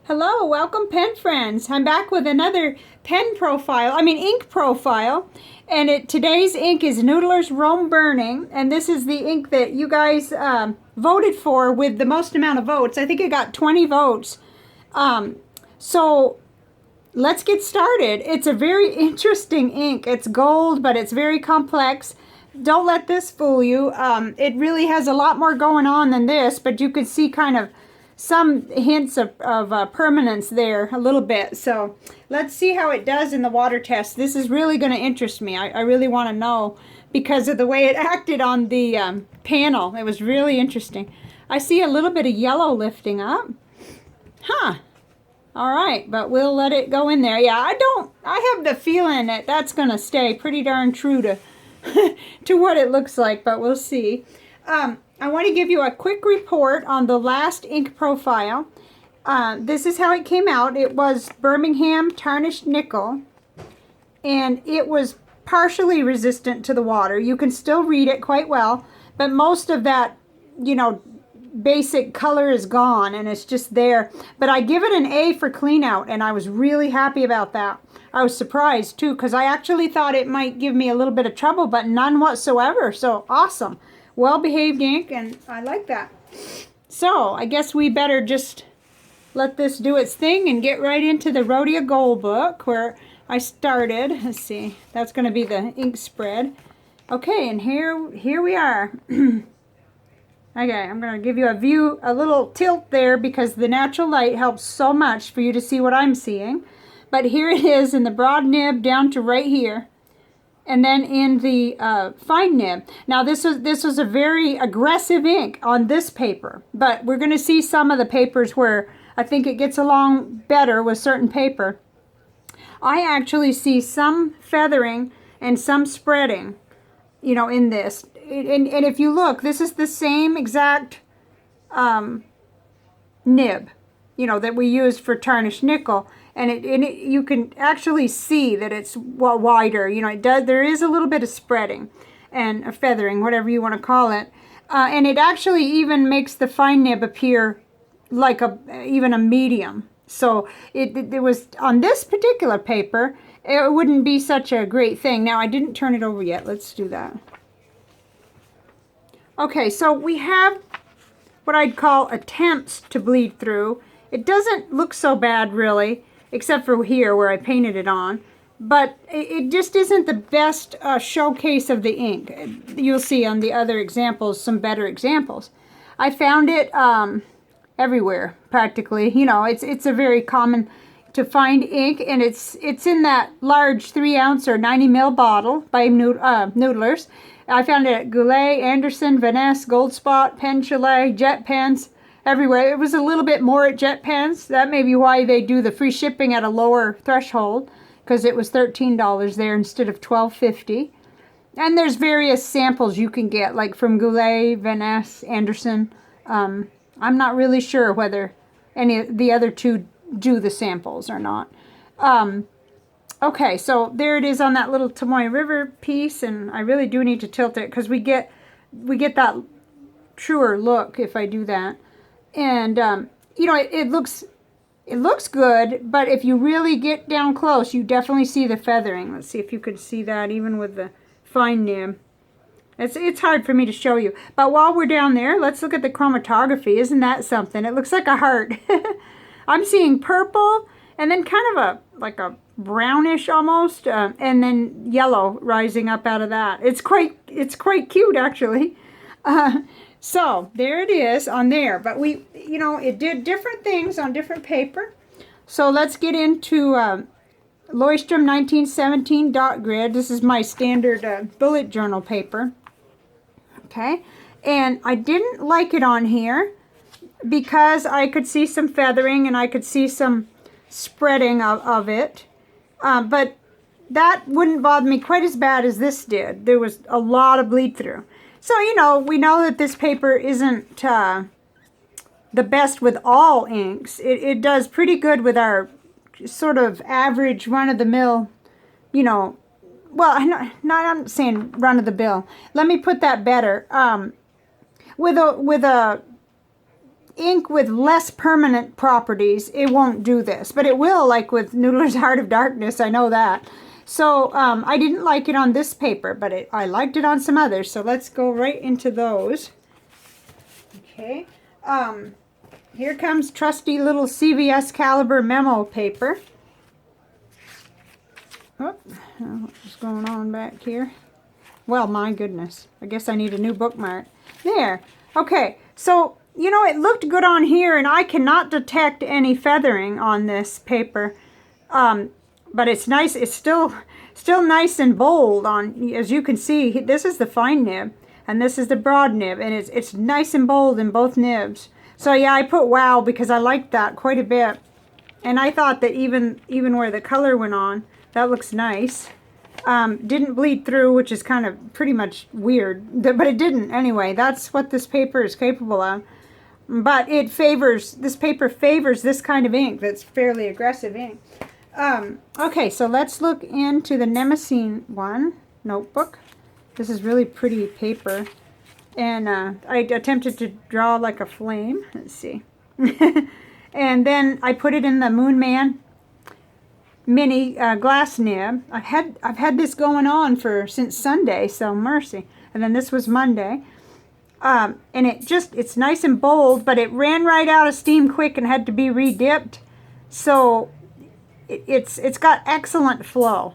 Hello, welcome pen friends. I'm back with another ink profile. And today's ink is Noodler's Rome Burning. And this is the ink that you guys voted for with the most amount of votes. I think it got 20 votes. So let's get started. It's a very interesting ink. It's gold, but it's very complex. Don't let this fool you. It really has a lot more going on than this, but you can see kind of some hints of permanence there a little bit. So let's see how it does in the water test. This is really going to interest me. I really want to know because of the way it acted on the panel. It was really interesting. I see a little bit of yellow lifting up. Huh. All right, but we'll let it go in there. Yeah, I have the feeling that that's going to stay pretty darn true to to what it looks like, but we'll see. I want to give you a quick report on the last ink profile. This is how it came out. It was Birmingham tarnished nickel, and it was partially resistant to the water. You can still read it quite well, but most of that, basic color is gone and it's just there. But I give it an A for clean out, and I was really happy about that. I was surprised too, because I actually thought it might give me a little bit of trouble, but none whatsoever. So awesome. Well-behaved ink, and I like that. So I guess we better just let this do its thing and get right into the Rhodia Gold book where I started. Let's see, that's going to be the ink spread. Okay, and here we are. Okay, I'm going to give you a little tilt there because the natural light helps so much for you to see what I'm seeing. But here it is in the broad nib down to right here. And then in the fine nib. Now this was a very aggressive ink on this paper, but we're going to see some of the papers where I think it gets along better with certain paper. I actually see some feathering and some spreading, in this. And if you look, this is the same exact nib, that we used for tarnished nickel. And you can actually see that it's wider. There is a little bit of spreading and a feathering, whatever you want to call it. And it actually even makes the fine nib appear like even a medium. So it was on this particular paper, it wouldn't be such a great thing. Now I didn't turn it over yet. Let's do that. Okay, so we have what I'd call attempts to bleed through. It doesn't look so bad really, except for here where I painted it on. But it just isn't the best showcase of the ink. You'll see on the other examples some better examples. I found it everywhere, practically. It's a very common to find ink, and it's in that large 3-ounce or 90 ml bottle by Noodlers. I found it at Goulet, Anderson, Vaness, Goldspot, Pen Chalet, Jet Pens, everywhere. It was a little bit more at Jet Pens. That may be why they do the free shipping at a lower threshold, because it was $13 there instead of $12.50. And there's various samples you can get, like from Goulet, Vaness, Anderson. I'm not really sure whether any of the other two do the samples or not. Okay, so there it is on that little Tomoe River piece, and I really do need to tilt it because we get that truer look if I do that. And it looks good, but if you really get down close, you definitely see the feathering. Let's see if you can see that even with the fine nib. It's hard for me to show you. But while we're down there, let's look at the chromatography. Isn't that something? It looks like a heart. I'm seeing purple and then kind of like a brownish almost, and then yellow rising up out of that. It's quite cute actually. So there it is on there, but it did different things on different paper. So let's get into Leuchtturm 1917 dot grid. This is my standard bullet journal paper. Okay, and I didn't like it on here because I could see some feathering and I could see some spreading of it, but that wouldn't bother me quite as bad as this did. There was a lot of bleed through. So, we know that this paper isn't the best with all inks. It does pretty good with our sort of average run-of-the-mill, well, I'm saying run-of-the-mill. Let me put that better. With a ink with less permanent properties, it won't do this. But it will, like with Noodler's Heart of Darkness, I know that. So I didn't like it on this paper, but I liked it on some others. So let's go right into those. Okay. Here comes trusty little CVS Caliber memo paper. Oh, what's going on back here? Well, my goodness. I guess I need a new bookmark. There. Okay. So, you know, it looked good on here, and I cannot detect any feathering on this paper. But it's nice. It's still nice and bold on, as you can see. This is the fine nib, and this is the broad nib, and it's nice and bold in both nibs. So yeah, I put wow because I liked that quite a bit, and I thought that even where the color went on, that looks nice. Didn't bleed through, which is kind of pretty much weird, but it didn't anyway. That's what this paper is capable of. But this paper favors this kind of ink that's fairly aggressive ink. Okay, so let's look into the Nemesine one notebook. This is really pretty paper. And I attempted to draw like a flame. Let's see. And then I put it in the Moonman mini glass nib. I've had this going on since Sunday, so mercy. And then this was Monday. And it's nice and bold, but it ran right out of steam quick and had to be re-dipped. So it's got excellent flow.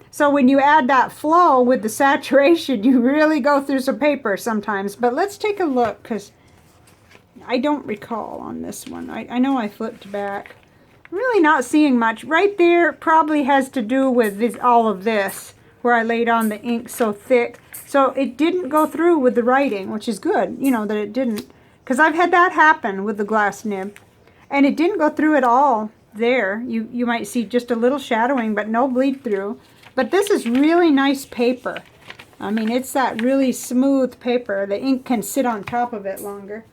So when you add that flow with the saturation, you really go through some paper sometimes. But let's take a look, because I don't recall on this one. I know I flipped back. Really not seeing much. Right there probably has to do with all of this, where I laid on the ink so thick. So it didn't go through with the writing, which is good, you know, that it didn't. Because I've had that happen with the glass nib. And it didn't go through at all there. You might see just a little shadowing, but no bleed through. But this is really nice paper. I mean, it's that really smooth paper. The ink can sit on top of it longer.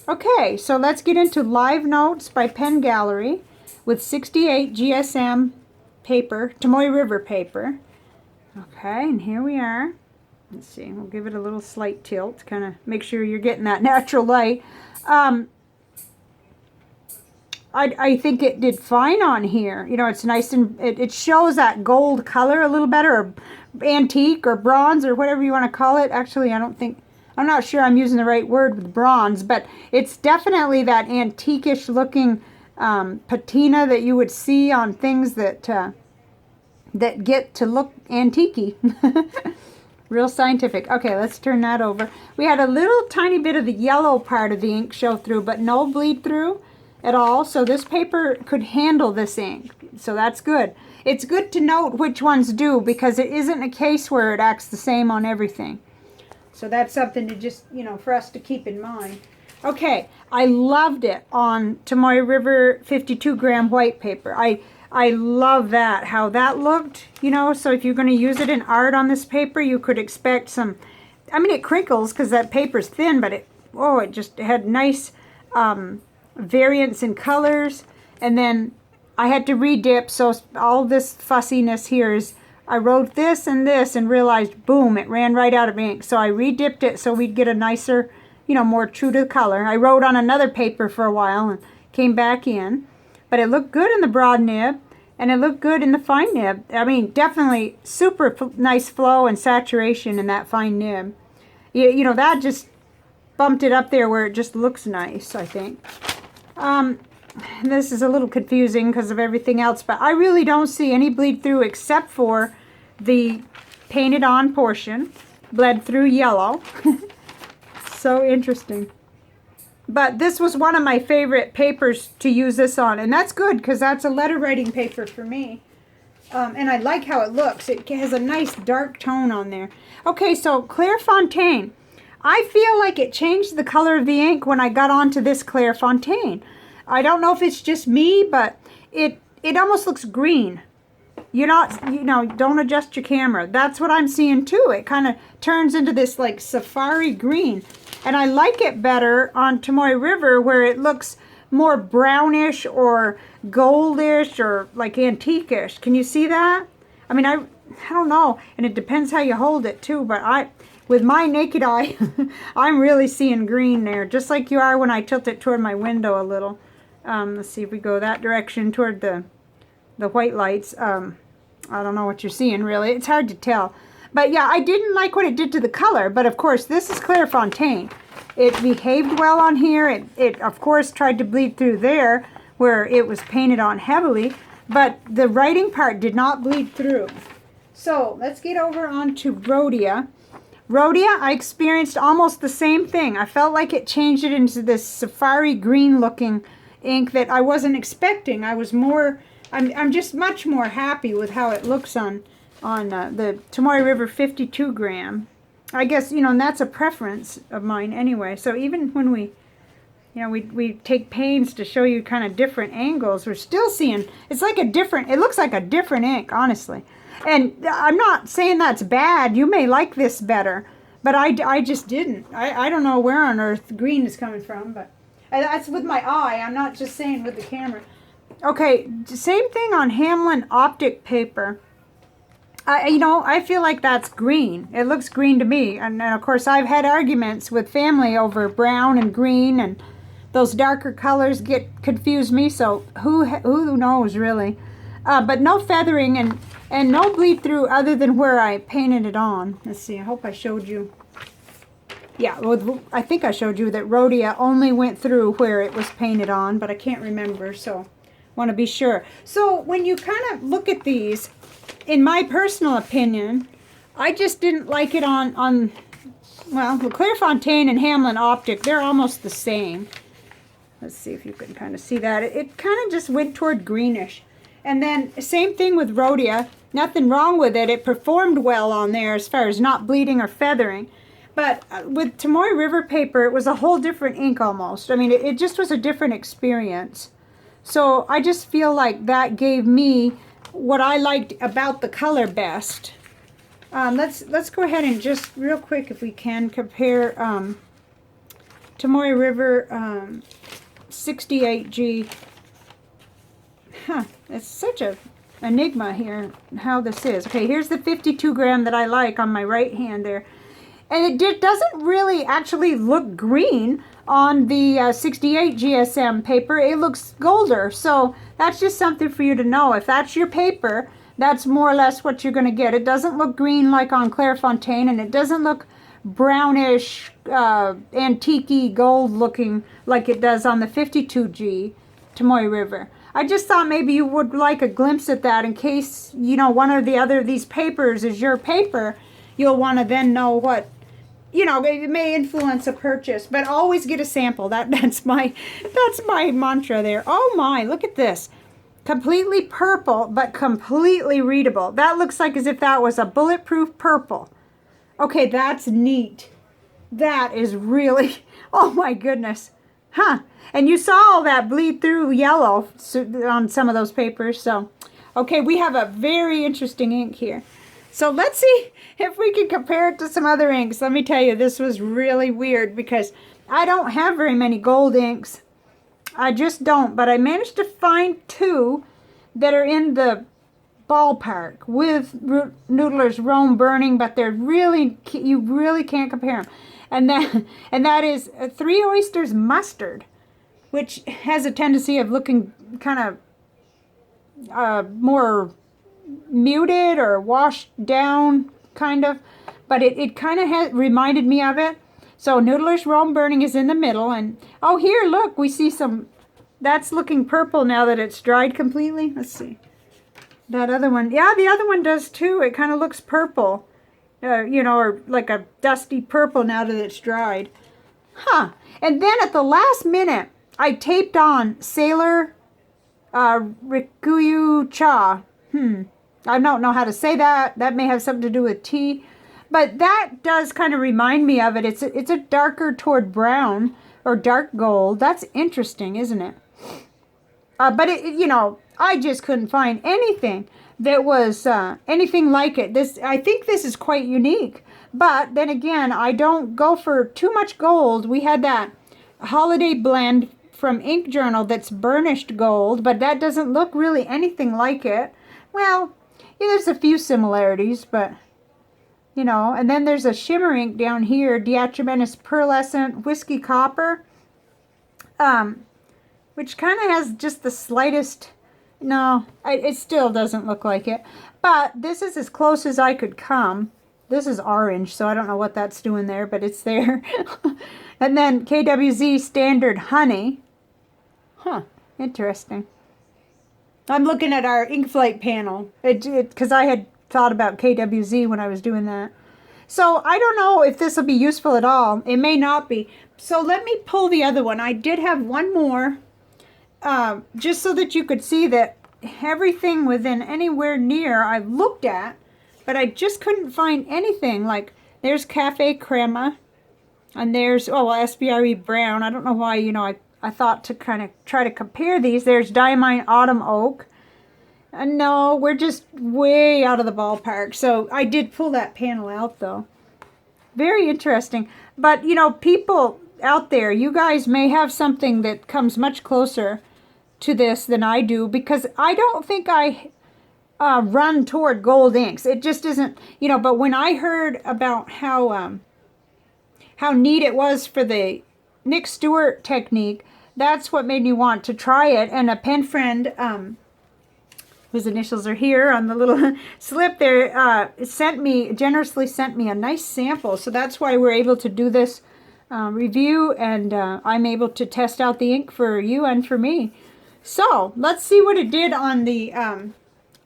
Okay, so let's get into Live Notes by Pen Gallery with 68 GSM paper, Tomoe River paper. Okay, and here we are. Let's see, we'll give it a little slight tilt to kind of make sure you're getting that natural light. I think it did fine on here. You know, it's nice and it shows that gold color a little better, or antique or bronze or whatever you want to call it. Actually, I'm not sure I'm using the right word with bronze, but it's definitely that antique-ish looking patina that you would see on things that get to look antique-y. Real scientific. Okay, let's turn that over. We had a little tiny bit of the yellow part of the ink show through, but no bleed through at all. So this paper could handle this ink. So that's good. It's good to note which ones do, because it isn't a case where it acts the same on everything. So that's something to just, you know, for us to keep in mind. Okay, I loved it on Tomoe River 52 gram white paper. I love that, how that looked, you know. So if you're going to use it in art on this paper, you could expect some, I mean, it crinkles because that paper's thin, but it just had nice variance in colors. And then I had to re-dip, so all this fussiness here is, I wrote this and realized, boom, it ran right out of ink. So I re-dipped it so we'd get a nicer, you know, more true to the color. I wrote on another paper for a while and came back in. But it looked good in the broad nib, and it looked good in the fine nib. I mean, definitely super nice flow and saturation in that fine nib. You know, that just bumped it up there where it just looks nice, I think. This is a little confusing because of everything else, but I really don't see any bleed through except for the painted on portion, bled through yellow. So interesting. But this was one of my favorite papers to use this on, and that's good because that's a letter writing paper for me. And I like how it looks. It has a nice dark tone on there. Okay, so Clairefontaine. I feel like it changed the color of the ink when I got onto this Clairefontaine. I don't know if it's just me, but it almost looks green. You know, don't adjust your camera. That's what I'm seeing too. It kind of turns into this like safari green. And I like it better on Tomoe River where it looks more brownish or goldish or like antique-ish. Can you see that? I mean, I don't know. And it depends how you hold it too, but with my naked eye, I'm really seeing green there, just like you are when I tilt it toward my window a little. Let's see if we go that direction toward the white lights. I don't know what you're seeing, really. It's hard to tell. But yeah, I didn't like what it did to the color. But of course, this is Clairefontaine. It behaved well on here. It of course, tried to bleed through there where it was painted on heavily. But the writing part did not bleed through. So let's get over on to Rhodia. Rhodia, I experienced almost the same thing. I felt like it changed it into this safari green looking ink that I wasn't expecting. I'm just much more happy with how it looks on the Tomoe River 52 gram. I guess, you know, and that's a preference of mine anyway. So even when we take pains to show you kind of different angles, we're still seeing, it looks like a different ink, honestly. And I'm not saying that's bad. You may like this better, but I just didn't. I don't know where on earth green is coming from, but that's with my eye. I'm not just saying with the camera. Okay, same thing on Hamlin optic paper. I feel like that's green. It looks green to me. And of course, I've had arguments with family over brown and green, and those darker colors confuse me. So who knows, really? But no feathering and no bleed through other than where I painted it on. Let's see. I hope I showed you. Yeah, well, I think I showed you that Rhodia only went through where it was painted on, but I can't remember, so want to be sure. So when you kind of look at these, in my personal opinion, I just didn't like it on well, the Clairefontaine and Hamlin Optic, they're almost the same. Let's see if you can kind of see that. It kind of just went toward greenish. And then same thing with Rhodia. Nothing wrong with it. It performed well on there as far as not bleeding or feathering. But with Tomoe River paper, it was a whole different ink almost. I mean, it just was a different experience. So I just feel like that gave me what I liked about the color best. Let's go ahead and just real quick, if we can, compare Tomoe River 68G. It's such a enigma here how this is. Okay, here's the 52 gram that I like on my right hand there. And it doesn't really actually look green on the 68 GSM paper. It looks golder. So that's just something for you to know. If that's your paper, that's more or less what you're going to get. It doesn't look green like on Clairefontaine, and it doesn't look brownish, antique-y gold looking like it does on the 52G Tomoe River. I just thought maybe you would like a glimpse at that in case, you know, one or the other of these papers is your paper. You'll want to then know what, you know, it may influence a purchase, but always get a sample. That's my mantra there. Oh my, look at this. Completely purple, but completely readable. That looks like as if that was a bulletproof purple. Okay, that's neat. That is really, oh my goodness. Huh. And you saw all that bleed through yellow on some of those papers. So, okay, we have a very interesting ink here. So let's see if we can compare it to some other inks. Let me tell you, this was really weird because I don't have very many gold inks. I just don't. But I managed to find two that are in the ballpark with Noodler's Rome Burning, but they're really, you really can't compare them. And that is Three Oysters Mustard, which has a tendency of looking kind of more muted or washed down, kind of. But it kind of reminded me of it. So Noodler's Rome Burning is in the middle. And, oh, here, look, we see some, that's looking purple now that it's dried completely. Let's see. That other one, yeah, the other one does too. It kind of looks purple. You know, or like a dusty purple now that it's dried. Huh. And then at the last minute, I taped on Sailor Rikuyu Cha. I don't know how to say that. That may have something to do with tea. But that does kind of remind me of it. It's a darker toward brown or dark gold. That's interesting, isn't it? But, you know, I just couldn't find anything that was anything like it. I think this is quite unique. But then again, I don't go for too much gold. We had that holiday blend from Ink Journal that's burnished gold, but that doesn't look really anything like it. Well, yeah, there's a few similarities, but you know. And then there's a shimmer ink down here, Diatramenous Pearlescent Whiskey Copper, which kind of has just the slightest, no, it still doesn't look like it. But this is as close as I could come. This is orange, so I don't know what that's doing there, but it's there. And then KWZ Standard Honey. Huh, interesting. I'm looking at our ink flight panel, because I had thought about KWZ when I was doing that. So I don't know if this will be useful at all. It may not be. So let me pull the other one. I did have one more, just so that you could see that everything within anywhere near I've looked at, but I just couldn't find anything. Like, there's Cafe Crema, and there's, oh, well, SBRE Brown. I don't know why, you know, I thought to kind of try to compare these. There's Diamine Autumn Oak. And no, we're just way out of the ballpark. So I did pull that panel out, though. Very interesting. But, you know, people out there, you guys may have something that comes much closer to this than I do, because I don't think I run toward gold inks. It just isn't, you know. But when I heard about how neat it was for the Nick Stewart technique, that's what made me want to try it. And a pen friend, whose initials are here on the little slip there, generously sent me a nice sample. So that's why we're able to do this review, and I'm able to test out the ink for you and for me. So let's see what it did on the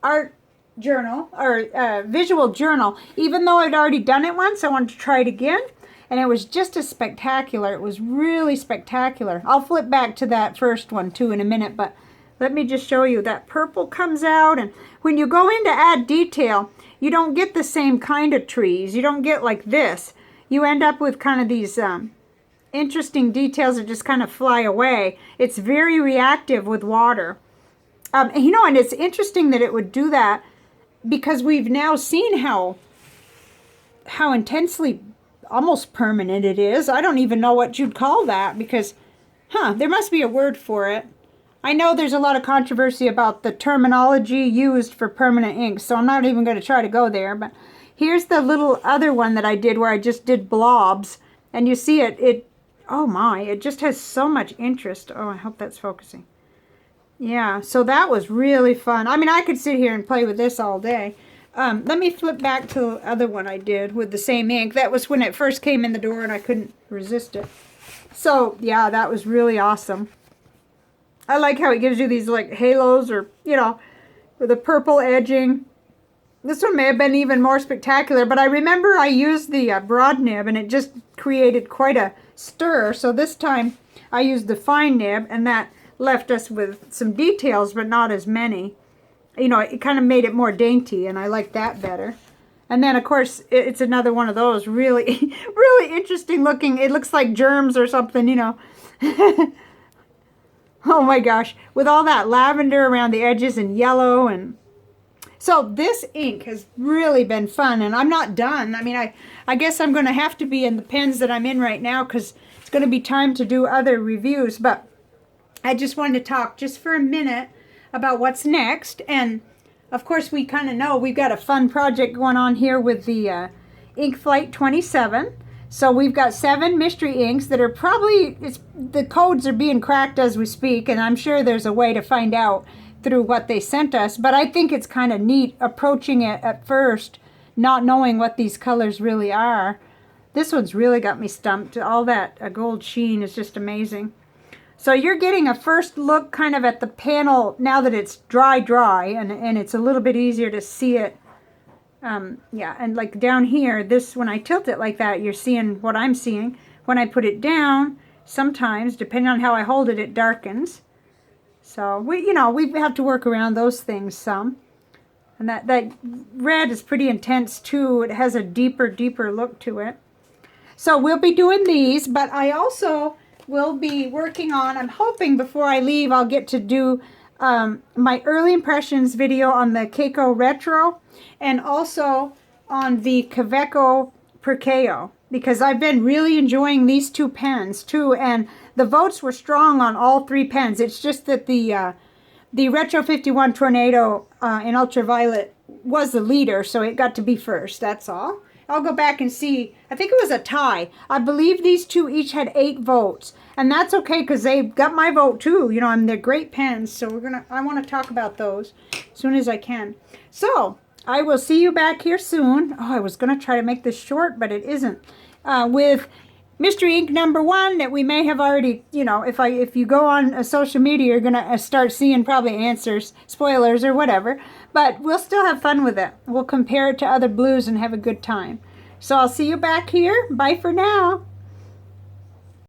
art journal, or visual journal. Even though I'd already done it once, I wanted to try it again. And it was just as spectacular. It was really spectacular. I'll flip back to that first one too in a minute, but let me just show you. That purple comes out, and when you go in to add detail, you don't get the same kind of trees. You don't get like this. You end up with kind of these interesting details that just kind of fly away. It's very reactive with water. You know, and it's interesting that it would do that, because we've now seen how intensely almost permanent it is. I don't even know what you'd call that, because, there must be a word for it. I know there's a lot of controversy about the terminology used for permanent inks, so I'm not even going to try to go there. But here's the little other one that I did where I just did blobs, and you see oh my, it just has so much interest. Oh, I hope that's focusing. Yeah, so that was really fun. I mean, I could sit here and play with this all day. Let me flip back to the other one I did with the same ink. That was when it first came in the door and I couldn't resist it. So, yeah, that was really awesome. I like how it gives you these, like, halos, or, you know, with the purple edging. This one may have been even more spectacular, but I remember I used the broad nib, and it just created quite a stir. So this time I used the fine nib, and that left us with some details, but not as many. You know, it kind of made it more dainty, and I like that better. And then, of course, it's another one of those really, really interesting looking. It looks like germs or something, you know. Oh my gosh, with all that lavender around the edges and yellow. And so this ink has really been fun, and I'm not done. I mean, I guess I'm going to have to be in the pens that I'm in right now, because it's going to be time to do other reviews. But I just wanted to talk just for a minute about what's next. And of course, we kind of know we've got a fun project going on here with the Ink Flight 27. So we've got 7 mystery inks that are probably, the codes are being cracked as we speak, and I'm sure there's a way to find out through what they sent us. But I think it's kind of neat approaching it at first, not knowing what these colors really are. This one's really got me stumped. All that gold sheen is just amazing. So you're getting a first look kind of at the panel now that it's dry, and it's a little bit easier to see it. Yeah, and like down here, this, when I tilt it like that, you're seeing what I'm seeing. When I put it down, sometimes, depending on how I hold it, it darkens. So, we have to work around those things some. And that red is pretty intense too. It has a deeper look to it. So we'll be doing these, but I also will be working on, I'm hoping before I leave, I'll get to do my early impressions video on the Keiko Retro, and also on the Kaweco Perkeo, because I've been really enjoying these 2 pens too, and the votes were strong on all 3 pens. It's just that the Retro 51 Tornado in Ultraviolet was the leader, so it got to be first, that's all. I'll go back and see. I think it was a tie. I believe these two each had 8 votes. And that's okay because they got my vote too. You know, and they're great pens. So I want to talk about those as soon as I can. So I will see you back here soon. Oh, I was going to try to make this short, but it isn't. With Mystery Ink number 1 that we may have already, you know, if you go on social media, you're going to start seeing probably answers, spoilers or whatever. But we'll still have fun with it. We'll compare it to other blues and have a good time. So I'll see you back here. Bye for now.